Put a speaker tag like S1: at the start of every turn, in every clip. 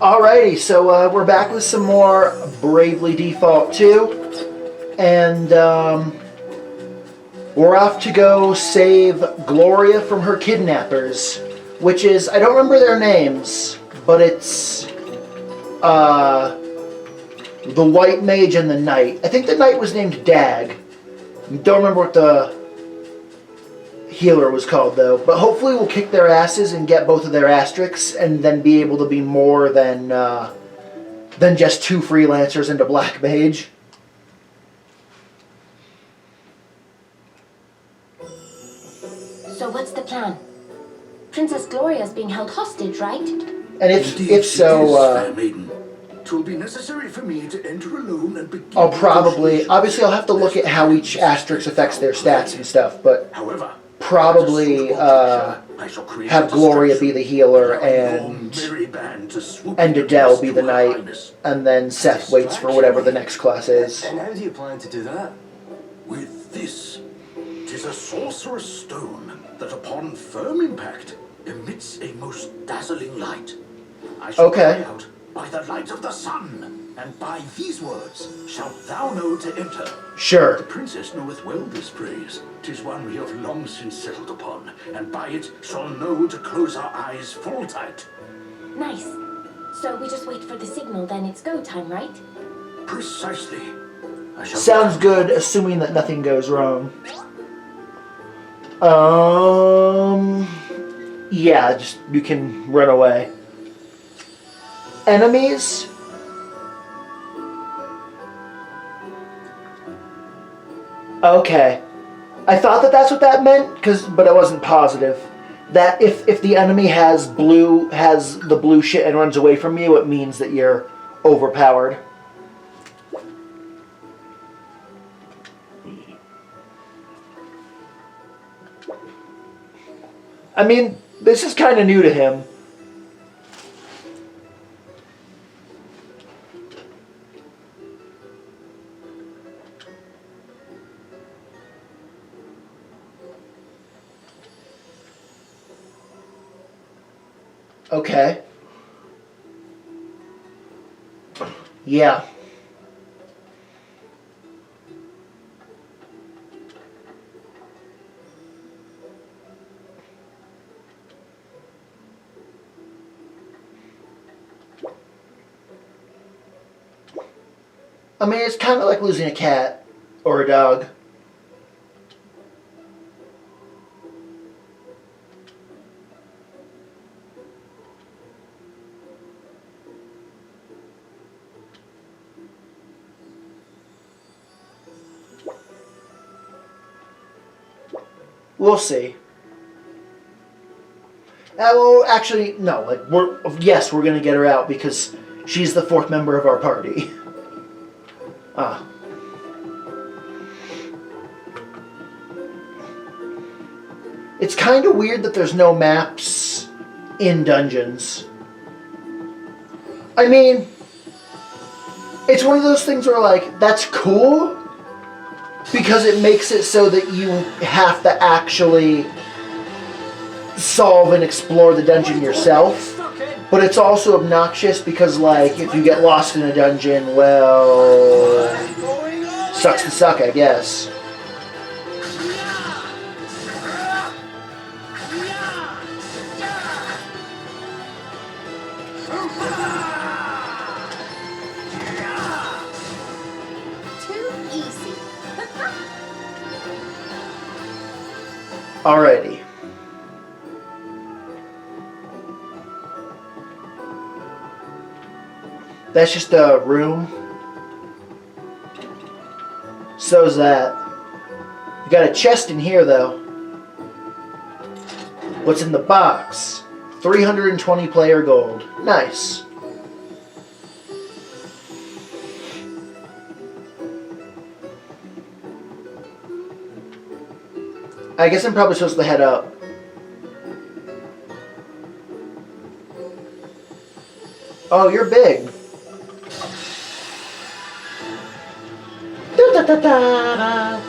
S1: Alrighty, so we're back with some more Bravely Default 2, and we're off to go save Gloria from her kidnappers, which is, I don't remember their names, but it's the White Mage and the Knight. I think the Knight was named Dag. Don't remember what the healer was called though, but hopefully we'll kick their asses and get both of their asterisks and then be able to be more than just two freelancers and a black mage.
S2: So what's the plan? Princess Gloria's being held hostage, right?
S1: And if so,
S3: fair maiden. 'Twill be necessary for me to enter alone and begin.
S1: I'll probably, obviously I'll have to look at how each asterisk affects their stats and stuff, but
S3: However,
S1: probably have Gloria be the healer and Adele be the knight, and then Seth waits for whatever the next class is.
S4: And how do you plan to do that?
S3: With this, 'tis a sorcerer's stone that upon firm impact emits a most dazzling light. I shall cry out, by the light of the sun, and by these words shalt thou know to enter.
S1: Sure.
S3: The princess knoweth well this praise. 'Tis one we have long since settled upon, and by it shall know to close our eyes full tight.
S2: Nice. So we just wait for the signal, then it's go time, right?
S3: Precisely. I shall
S1: Sounds good, assuming that nothing goes wrong. Yeah, just you can run away. Enemies? Okay. I thought that that's what that meant, but I wasn't positive. That if the enemy has the blue shit and runs away from you, it means that you're overpowered. I mean, this is kind of new to him. Okay. Yeah. I mean, it's kind of like losing a cat or a dog. We'll see. Well, actually, no. Like, we're gonna get her out because she's the fourth member of our party. It's kind of weird that there's no maps in dungeons. I mean, it's one of those things where, like, that's cool, because it makes it so that you have to actually solve and explore the dungeon yourself. But it's also obnoxious because, like, if you get lost in a dungeon, well, sucks to suck, I guess. Alrighty. That's just a room. So's that. We got a chest in here, though. What's in the box? 320 player gold. Nice. I guess I'm probably supposed to head up. Oh, you're big. Da-da-da-da-da.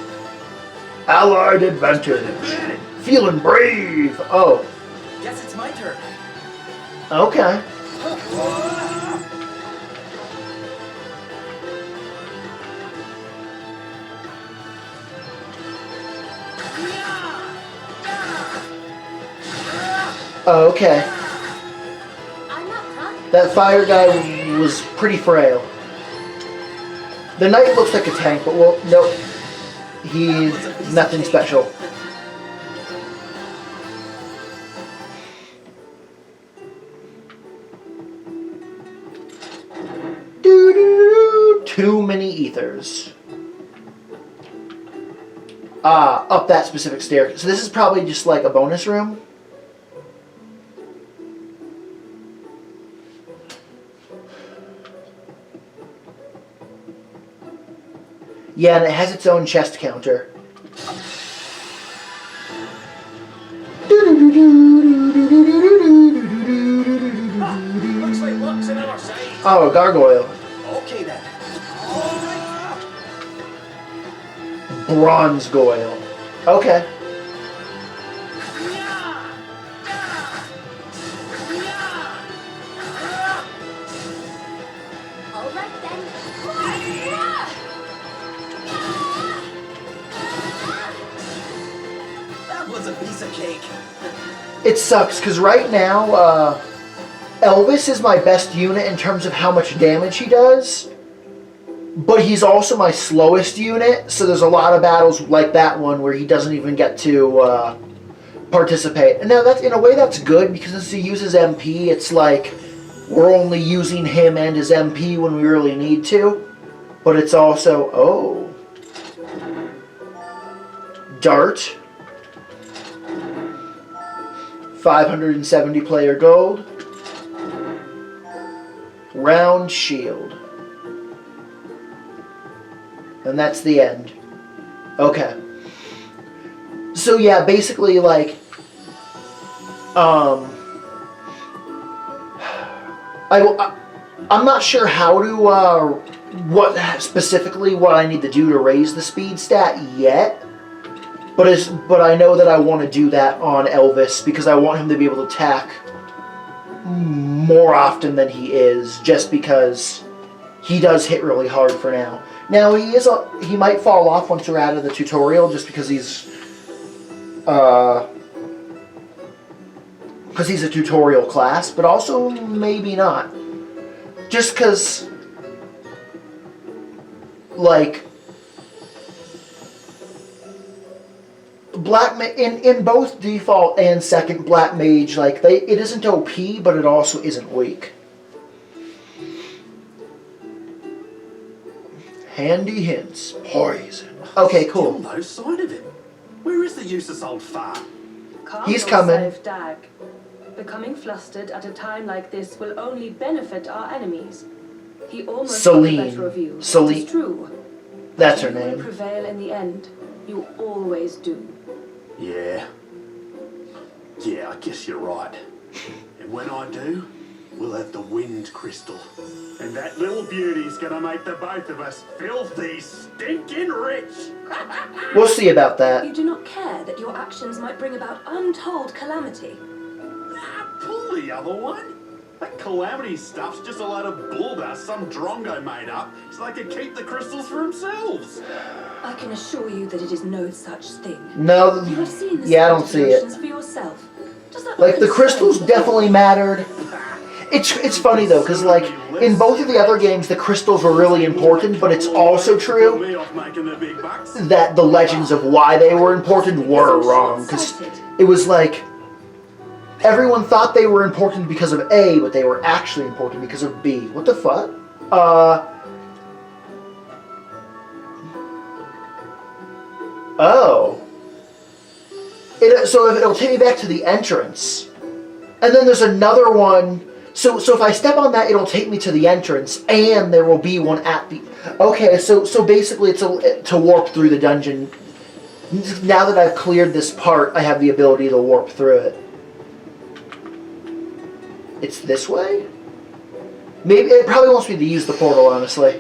S1: Allied advantage. Feeling brave. Oh.
S4: Guess it's my turn.
S1: Okay. Oh, okay.
S2: I'm up, huh?
S1: That fire guy was pretty frail. The knight looks like a tank, but well, nope. He's nothing special. Doo-doo-doo. Too many ethers. Up that specific staircase. So this is probably just like a bonus room. Yeah, and it has its own chest counter.
S3: Looks like luck's in our side.
S1: Oh, a gargoyle.
S3: Okay then. All right.
S1: Bronze goyle. Okay.
S2: All right then.
S4: That was a piece of cake.
S1: It sucks, because right now, Elvis is my best unit in terms of how much damage he does. But he's also my slowest unit, so there's a lot of battles like that one where he doesn't even get to participate. And now, that's in a way that's good, because since he uses MP, it's like we're only using him and his MP when we really need to. But it's also, oh. Dart. 570 player gold. Round shield. And that's the end. Okay. So yeah, basically like I'm not sure how to what specifically what I need to do to raise the speed stat yet. But I know that I want to do that on Elvis because I want him to be able to attack more often than he is, just because he does hit really hard for now. Now he might fall off once we're out of the tutorial, just because he's a tutorial class, but also maybe not. Just because, like, in both default and second Black Mage, like it isn't OP, but it also isn't weak. Handy hints. Poison. Okay, cool.
S3: Still no sign of him. Where is the useless old fart?
S1: He's coming.
S5: Dag. Becoming flustered at a time like this will only benefit our enemies. He almost
S1: Celine.
S5: got the better of you.
S1: Celine.
S5: It's true.
S1: That's her
S5: You will
S1: name.
S5: prevail in the end. You always do.
S3: Yeah. Yeah, I guess you're right. And when I do, we'll have the wind crystal. And that little beauty's gonna make the both of us filthy, stinking rich.
S1: We'll see about that.
S5: You do not care that your actions might bring about untold calamity.
S3: Pull the other one. That calamity stuff's just a load of bulldust some drongo made up so they can keep the crystals for themselves.
S5: I can assure you that it is no such thing.
S1: No,
S5: You have seen the
S1: yeah, I don't see it.
S5: situations for yourself. Does that
S1: Like, the
S5: concern
S1: crystals
S5: you?
S1: definitely mattered. It's funny though, because like in both of the other games, the crystals were really important, but it's also true
S3: Me off making the big bucks.
S1: that the legends of why they were important were wrong. Because it was like everyone thought they were important because of A, but they were actually important because of B. What the fuck? Oh. So it'll take me back to the entrance. And then there's another one. So if I step on that, it'll take me to the entrance, and there will be one at the... Okay, so basically it's to warp through the dungeon. Now that I've cleared this part, I have the ability to warp through it. It's this way? Maybe it probably wants me to use the portal, honestly.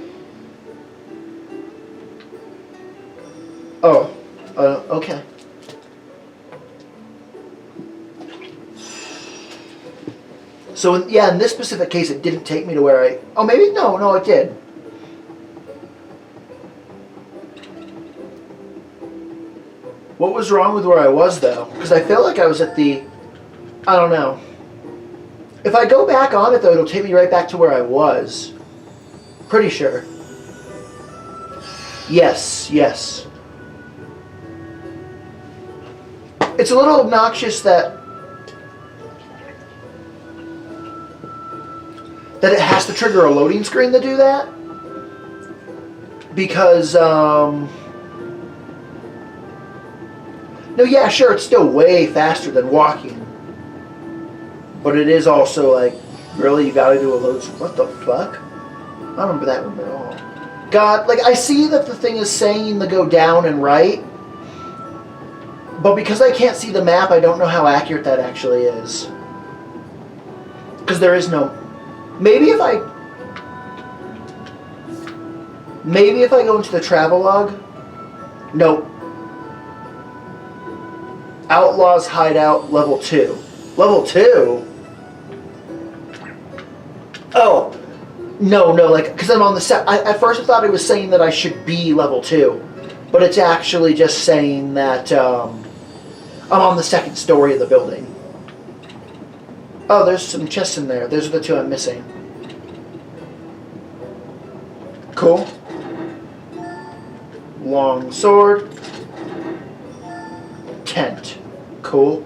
S1: Oh. Okay. So, yeah, in this specific case, it didn't take me to where I... Oh, maybe? No, it did. What was wrong with where I was, though? Because I feel like I was at the... I don't know. If I go back on it, though, it'll take me right back to where I was. Pretty sure. Yes, yes. It's a little obnoxious that it has to trigger a loading screen to do that. Because, no, yeah, sure, it's still way faster than walking. But it is also like, really, you gotta do a load. What the fuck? I don't remember that one at all. God, like, I see that the thing is saying to go down and right. But because I can't see the map, I don't know how accurate that actually is. Because there is no... Maybe if I go into the travelogue. Nope. Outlaws Hideout level 2. Level 2? Oh. No, like, because I'm on the set. At first I thought it was saying that I should be level 2. But it's actually just saying that I'm on the second story of the building. Oh, there's some chests in there. Those are the two I'm missing. Cool. Long sword. Tent. Cool.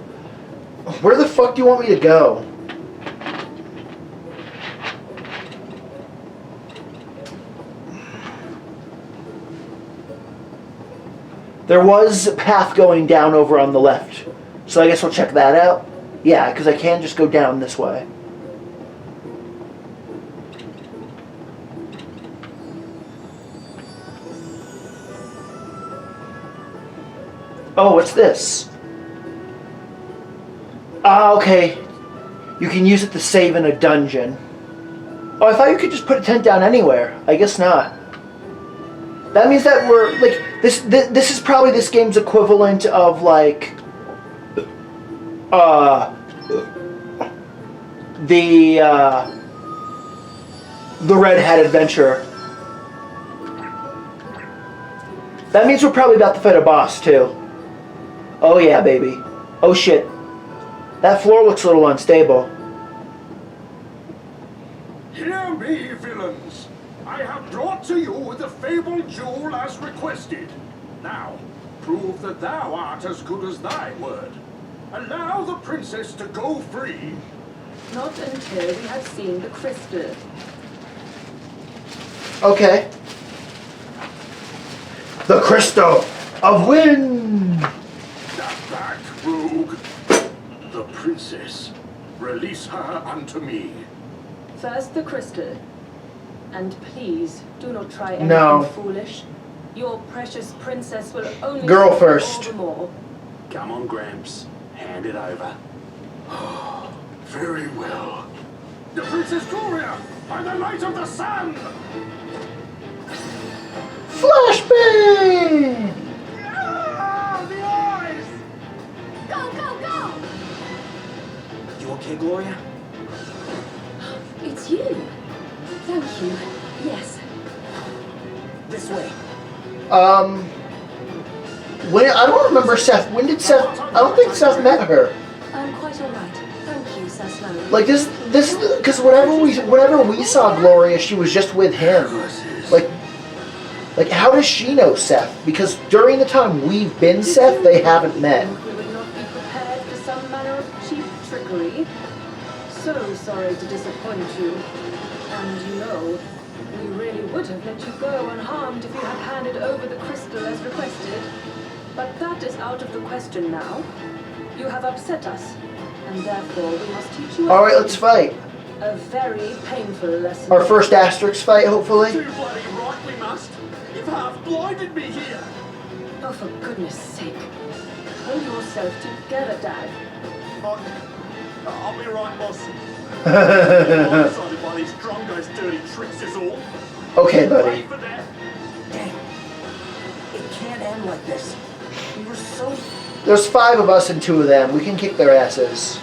S1: Where the fuck do you want me to go? There was a path going down over on the left. So I guess we'll check that out. Yeah, because I can just go down this way. Oh, what's this? Ah, okay. You can use it to save in a dungeon. Oh, I thought you could just put a tent down anywhere. I guess not. That means that we're, like, this is probably this game's equivalent of, like, the Red Hat Adventure. That means we're probably about to fight a boss, too. Oh, yeah, baby. Oh, shit. That floor looks a little unstable.
S3: Hear me, villains. I have brought to you the fabled jewel as requested. Now, prove that thou art as good as thy word. Allow the princess to go free.
S5: Not until we have seen the crystal.
S1: Okay. The Crystal of Wind!
S3: Step back, rogue. The princess. Release her unto me.
S5: First the crystal. And please, do not try anything
S1: No.
S5: foolish. Your precious princess will only
S1: Girl
S5: suffer
S1: first.
S5: all the more.
S3: Come on, Gramps. Hand it over. Very well. The Princess Gloria, by the light of the sun!
S1: Flashbang!
S3: Ah, the eyes!
S2: Go, go, go!
S4: You okay, Gloria?
S2: It's you. Thank you. Yes.
S4: This way.
S1: When I don't remember Seth. When did Seth? I don't think Seth met her.
S2: I'm quite all right. Thank you, Sir Sloan.
S1: Like this is because whenever we saw Gloria, she was just with him. Like how does she know Seth? Because during the time we've been Seth, they haven't met.
S5: We would not be prepared for some manner of cheap trickery. So sorry to disappoint you. And you know, we really would have let you go unharmed if you had handed over the crystal as requested. But that is out of the question now. You have upset us, and therefore we must teach you.
S1: All right, let's fight.
S5: A very painful lesson.
S1: Our first Asterix fight, hopefully.
S4: Too bloody right we must. You've half blinded me here.
S5: Oh, for goodness sake. Pull yourself together, Dad.
S4: I'll be right, boss. Blindsided by these drungos' dirty tricks is all.
S1: Okay, buddy.
S4: Wait for that. Dang. It can't end like this. We were so...
S1: There's 5 of us and 2 of them. We can kick their asses.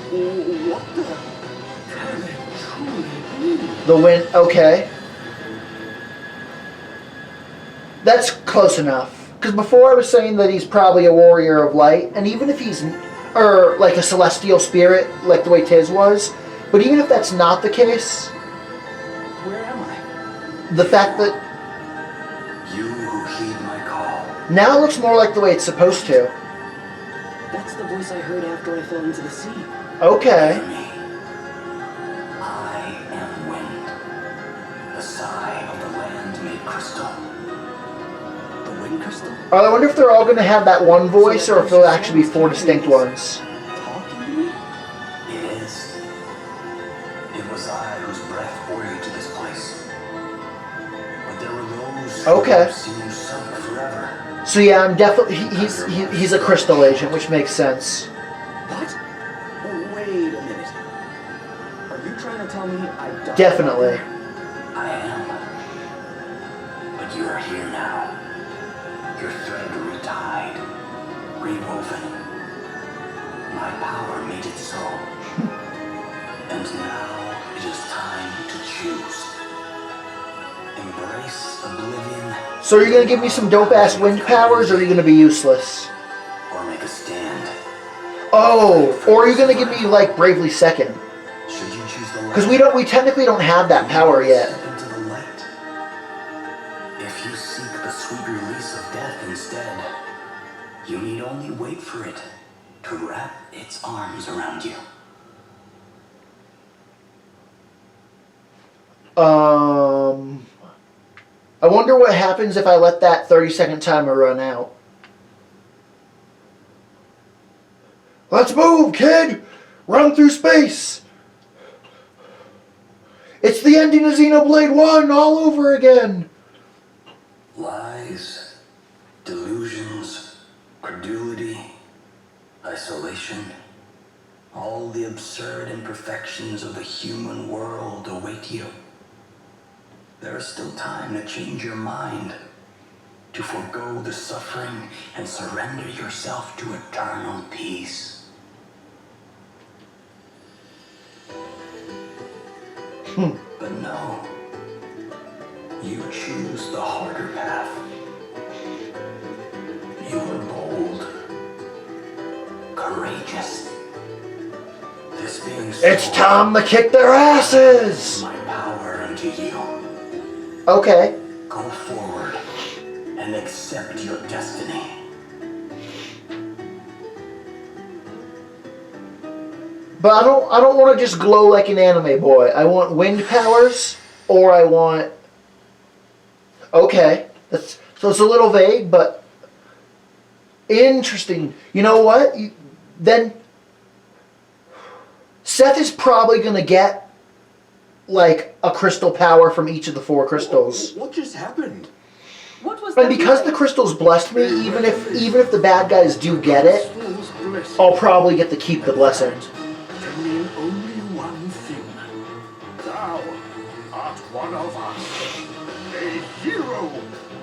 S4: What the... Can it truly be?
S1: The win. Okay. That's close enough. Because before I was saying that he's probably a warrior of light, and even if he's... or like a celestial spirit, like the way Tiz was. But even if that's not the case,
S3: Where am I?
S1: the fact that
S3: You who heed my call.
S1: now it looks more like the way it's supposed to.
S6: That's the voice I heard after I fell into the sea.
S1: Okay.
S3: Hear me. I am wind. The sigh of the land made crystal. The wind crystal?
S1: I wonder if they're all going to have that one voice, or if there'll actually be 4 distinct ones.
S6: Talking to me?
S3: It is. It was I whose breath bore you to this place. But there were those
S1: Okay.
S3: who seemed sunk forever.
S1: So yeah, I'm definitely he's a crystal agent, which makes sense.
S6: What? Oh, wait a minute. Are you trying to tell me I died?
S1: Definitely.
S3: I am. But you are here now. Your thread retied, rewoven. My power made it so. And now it is time to choose. Embrace oblivion.
S1: So are you going to give me some dope-ass wind powers, or are you going to be useless?
S3: Or make a stand.
S1: Oh, or are you going to give me, like, Bravely Second?
S3: Should you choose the light?
S1: Because we technically don't have that power yet.
S3: Step into the light. If you seek the sweet release of death instead, you need only wait for it to wrap its arms around you.
S1: I wonder what happens if I let that 30-second timer run out. Let's move, kid! Run through space! It's the ending of Xenoblade 1 all over again!
S3: Lies, delusions, credulity, isolation, all the absurd imperfections of the human world await you. There is still time to change your mind, to forego the suffering and surrender yourself to eternal peace. But no, you choose the harder path. You are bold, courageous. This being so,
S1: It's time to kick their asses!
S3: my power unto you.
S1: Okay.
S3: Go forward and accept your destiny.
S1: But I don't want to just glow like an anime boy. I want wind powers, or I want... Okay. So it's a little vague, but... Interesting. You know what? Then... Seth is probably going to get, like, a crystal power from each of the 4 crystals.
S4: What just happened?
S5: What was
S1: And
S5: that
S1: because the
S5: like?
S1: crystals blessed me, even if the bad guys do get it,
S4: Fool's blessing
S1: I'll probably get to keep the blessing.
S4: can mean only one thing. Thou art one of us. A hero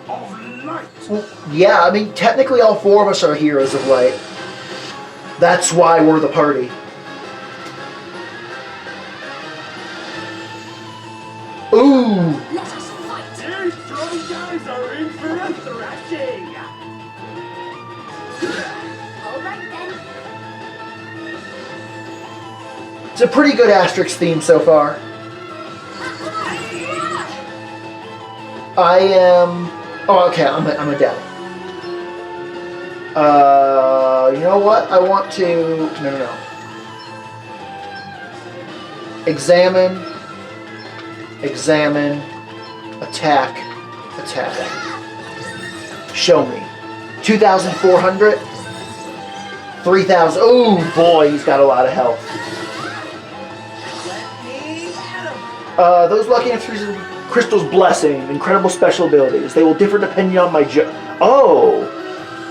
S4: of light.
S1: Well, yeah, I mean, technically all 4 of us are heroes of light. That's why we're the party. Ooh!
S2: Let us fight!
S4: These strong guys are in for a thrashing.
S2: All right then.
S1: It's a pretty good Asterix theme so far. I am... Oh, okay, I'm a devil. You know what? I want to... No. Examine, attack. Show me. 2,400? 3,000. Oh boy, he's got a lot of health. Those lucky enough to receive Crystal's Blessing, incredible special abilities. They will differ depending on my job. Oh!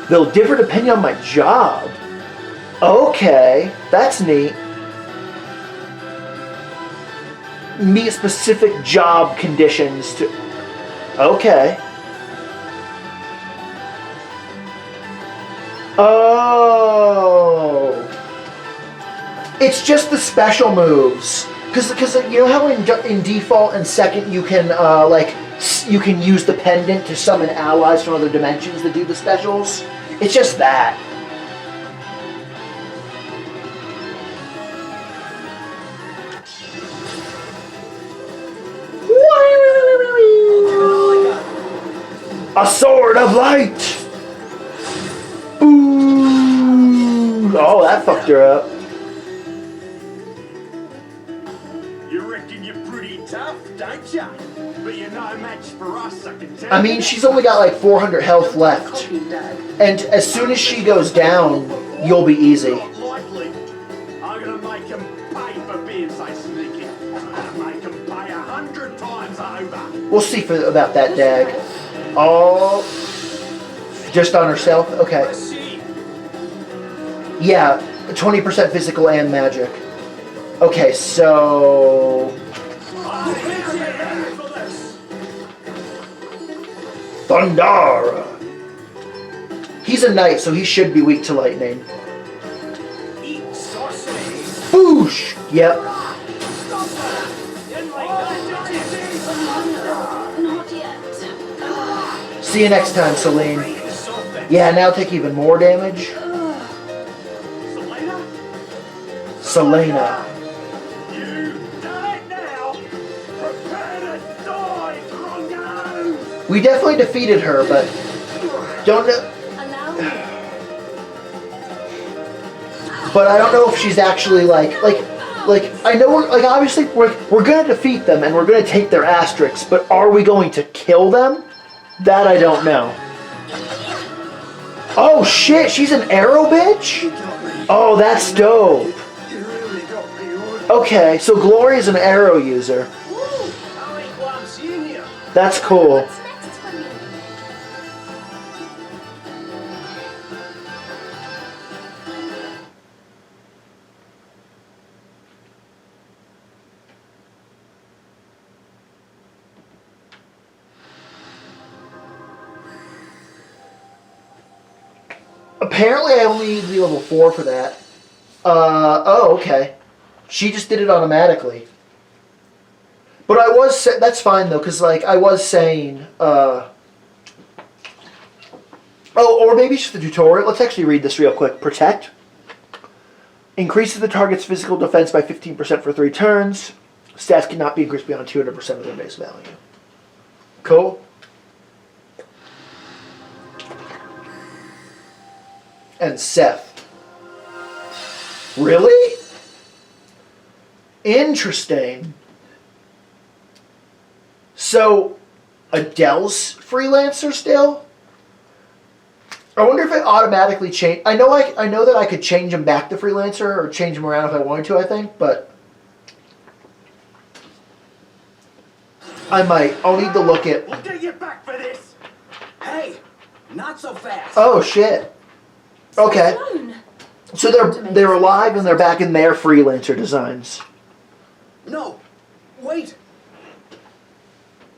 S1: They'll differ depending on my job. Okay, that's neat. Meet specific job conditions to... Okay. Oh. It's just the special moves. Because you know how in default and second you can you can use the pendant to summon allies from other dimensions that do the specials? It's just that. A sword of light! Ooh! Oh, that fucked her up.
S4: You reckon you're pretty tough, don't ya? But you're no match for us, I can tell.
S1: I mean, she's only got like 400 health left. And as soon as she goes down, you'll be easy.
S4: Not likely. I'm gonna make them pay for being so sneaky. I'm gonna make them pay 100 times over.
S1: We'll see about that, Dag. Oh, just on herself? Okay.
S4: Let's see.
S1: Yeah, 20% physical and magic. Okay, so... Thunder! He's a knight, so he should be weak to lightning.
S4: Eat sausage.
S1: Boosh! Yep.
S2: Not yet.
S1: See you next time, Celine. Yeah, now take even more damage. Selena.
S4: You done it now. Prepare to die, Drongo.
S1: We definitely defeated her, but don't know.
S2: Allow me.
S1: But I don't know if she's actually like I know we're obviously we're gonna defeat them and we're gonna take their asterisks, but are we going to kill them? That I don't know. Oh shit, she's an arrow bitch? Oh, that's dope. Okay, so Gloria's an arrow user. That's cool.
S2: What's next for me?
S1: Apparently I only need to be level 4 for that. Oh, okay. She just did it automatically. But I was, that's fine though, because like I was saying, oh, or maybe it's just the tutorial. Let's actually read this real quick. Protect. Increases the target's physical defense by 15% for 3 turns. Stats cannot be increased beyond 200% of their base value. Cool. And Seth. Really? Interesting. So, Adele's freelancer still? I wonder if it automatically changed. I know that I could change him back to freelancer or change him around if I wanted to, I think, but I might. I'll need to look at.
S6: We'll get you back for this. Hey, not so fast.
S1: Oh shit. Okay. So they're alive and they're back in their freelancer designs.
S6: No, wait.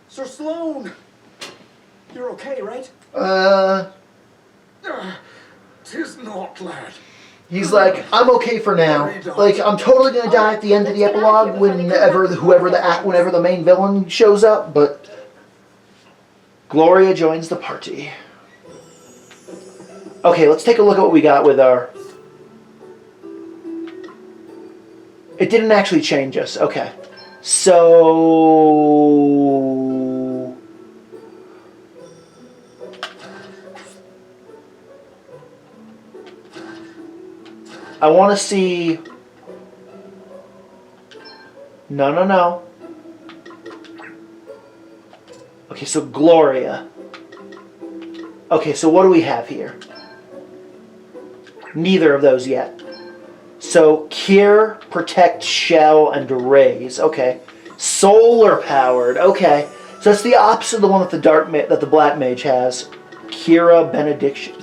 S6: Sir Sloan, you're okay, right?
S4: Tis not, lad.
S1: He's like, I'm okay for now. Like, I'm totally gonna die at the end of the epilogue whenever the main villain shows up, but Gloria joins the party. Okay, let's take a look at what we got with our... It didn't actually change us. Okay. So... I want to see... No. Okay, so Gloria. Okay, so what do we have here? Neither of those yet. So, Cure, Protect, Shell, and Raise. Okay. Solar powered. Okay. So that's the opposite of the one that the Black Mage has. Kira Benediction.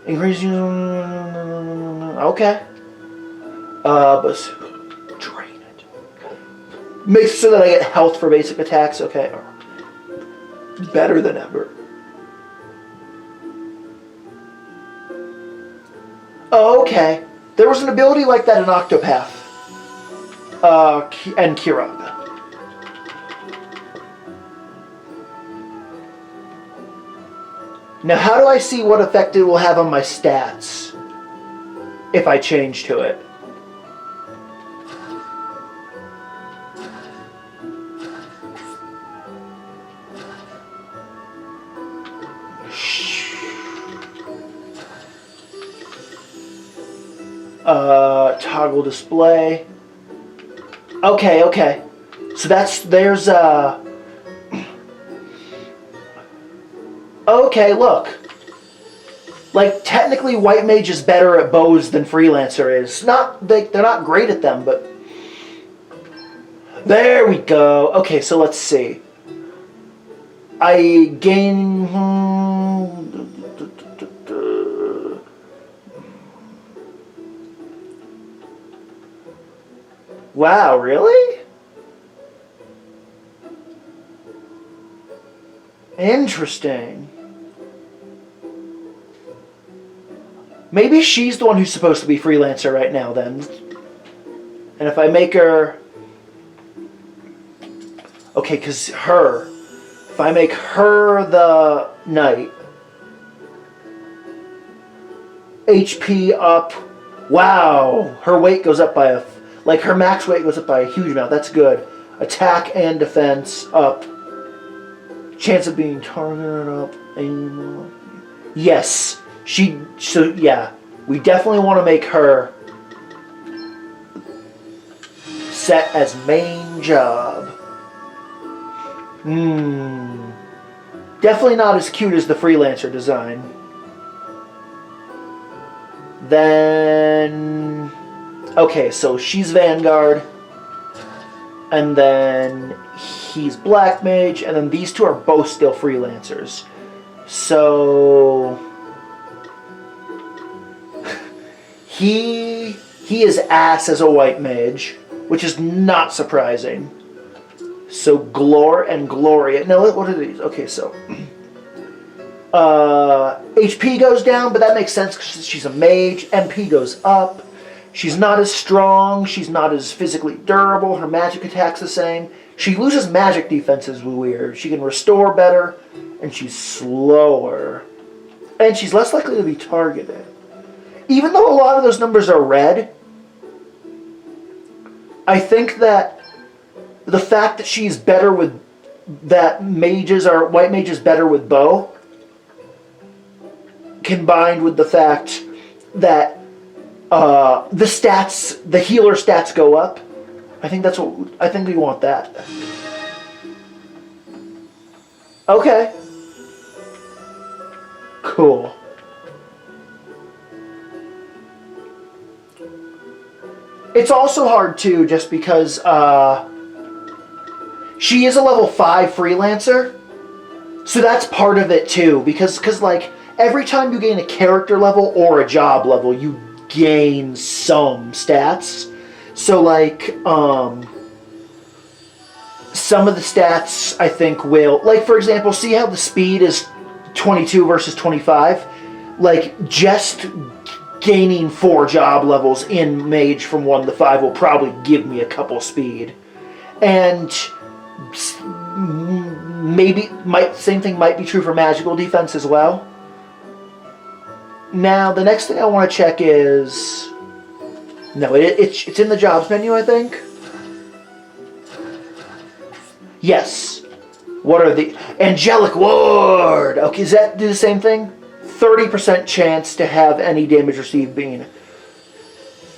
S1: Increasing. Okay. But drain it. Makes it so that I get health for basic attacks. Okay. Better than ever. Oh, okay. There was an ability like that in Octopath. And Kiraga. Now, how do I see what effect it will have on my stats if I change to it? Toggle display. Okay, okay. So there's okay, look. Like, technically, White Mage is better at bows than Freelancer is. They're not great at them, but... There we go. Okay, so let's see. I gain... Wow, really? Interesting. Maybe she's the one who's supposed to be Freelancer right now, then. And if I make her... Okay, because if I make her the Knight... HP up... Wow! Her weight goes up by her max weight goes up by a huge amount. That's good. Attack and defense up. Chance of being targeted up. Aim up. Yes. So yeah. We definitely want to make her set as main job. Definitely not as cute as the Freelancer design. Then... Okay, so she's Vanguard. And then he's Black Mage. And then these two are both still Freelancers. So... He is ass as a White Mage, which is not surprising. So Glor and Gloria. No, what are these? Okay, so... HP goes down, but that makes sense because she's a mage. MP goes up. She's not as strong. She's not as physically durable. Her magic attack's the same. She loses magic defenses, weird. She can restore better, and she's slower. And she's less likely to be targeted. Even though a lot of those numbers are red, I think that the fact that she's better with... That White Mage is better with bow, combined with the fact that the healer stats go up. I think we want that. Okay. Cool. It's also hard too, just because she is a level 5 Freelancer, so that's part of it too. Because like every time you gain a character level or a job level, you gain some stats. So like some of the stats I think will, like for example, see how the speed is 22 versus 25? Like just gaining 4 job levels in Mage from 1 to 5 will probably give me a couple speed. And same thing might be true for magical defense as well. Now, the next thing I want to check is... No, it's in the jobs menu, I think. Yes. What are the... Angelic Ward! Okay, does that do the same thing? 30% chance to have any damage received being...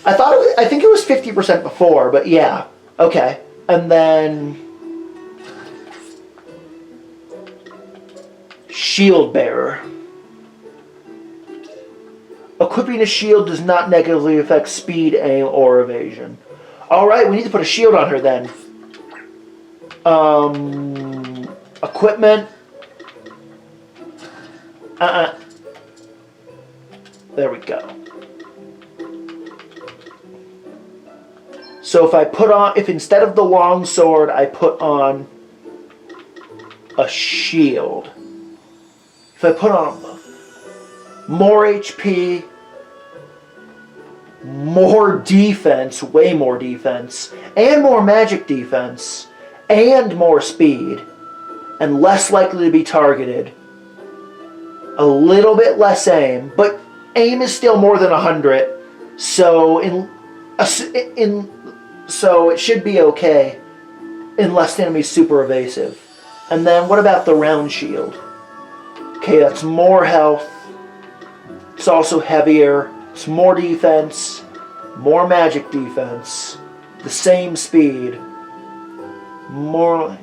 S1: I think it was 50% before, but yeah. Okay. And then... Shield Bearer. Equipping a shield does not negatively affect speed, aim, or evasion. Alright, we need to put a shield on her then. Equipment. There we go. So if instead of the long sword, I put on a shield. If I put on more HP, more defense, way more defense, and more magic defense, and more speed, and less likely to be targeted, a little bit less aim, but aim is still more than 100, so so it should be okay unless the enemy's super evasive. And then what about the round shield? Okay, that's more health. It's also heavier. It's more defense. More magic defense. The same speed. More...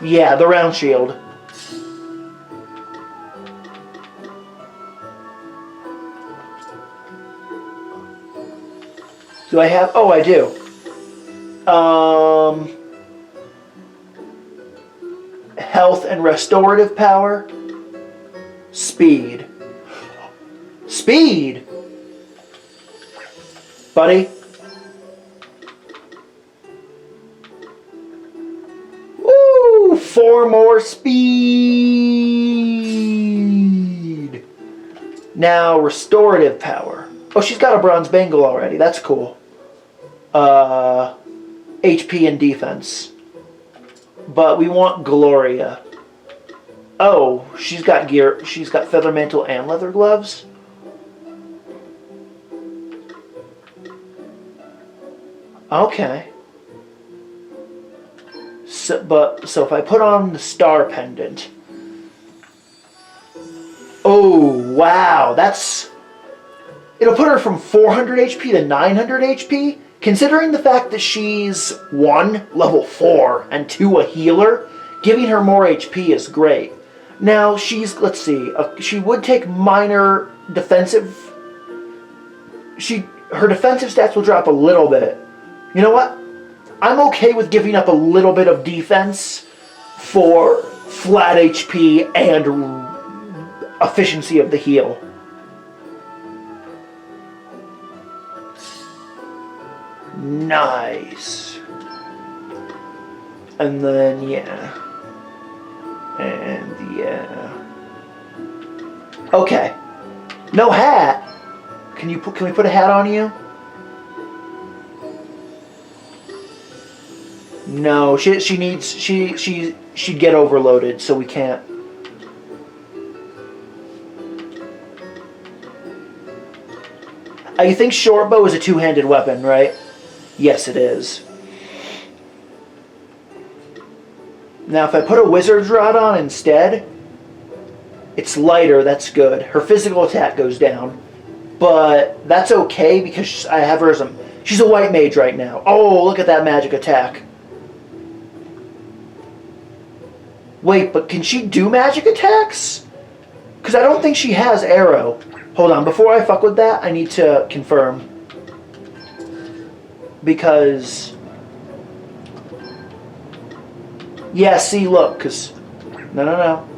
S1: Yeah, the round shield. Do I have... Oh, I do. Health and restorative power. Speed. Speed! Buddy. Woo! 4 more speed. Now, restorative power. Oh, she's got a bronze bangle already. That's cool. HP and defense. But we want Gloria. Oh, she's got gear. She's got feather mantle and leather gloves. Okay. So if I put on the star pendant. Oh, wow. It'll put her from 400 HP to 900 HP. Considering the fact that she's 1, level 4, and 2, a healer, giving her more HP is great. Now, let's see, she would take minor defensive... Her defensive stats will drop a little bit. You know what? I'm okay with giving up a little bit of defense for flat HP and efficiency of the heal. Nice. And then, yeah. And, yeah. Okay. No hat. Can we put a hat on you? No, she'd get overloaded, so we can't. You think short bow is a two-handed weapon, right? Yes, it is. Now, if I put a wizard's rod on instead, it's lighter, that's good. Her physical attack goes down. But that's okay because I have her as she's a white mage right now. Oh, look at that magic attack. Wait, but can she do magic attacks? Because I don't think she has arrow. Hold on, before I fuck with that, I need to confirm. Because... Yeah, see, look, because... No.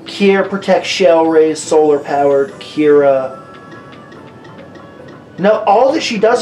S1: Kira protects shell rays, solar powered. Kira... No, all that she does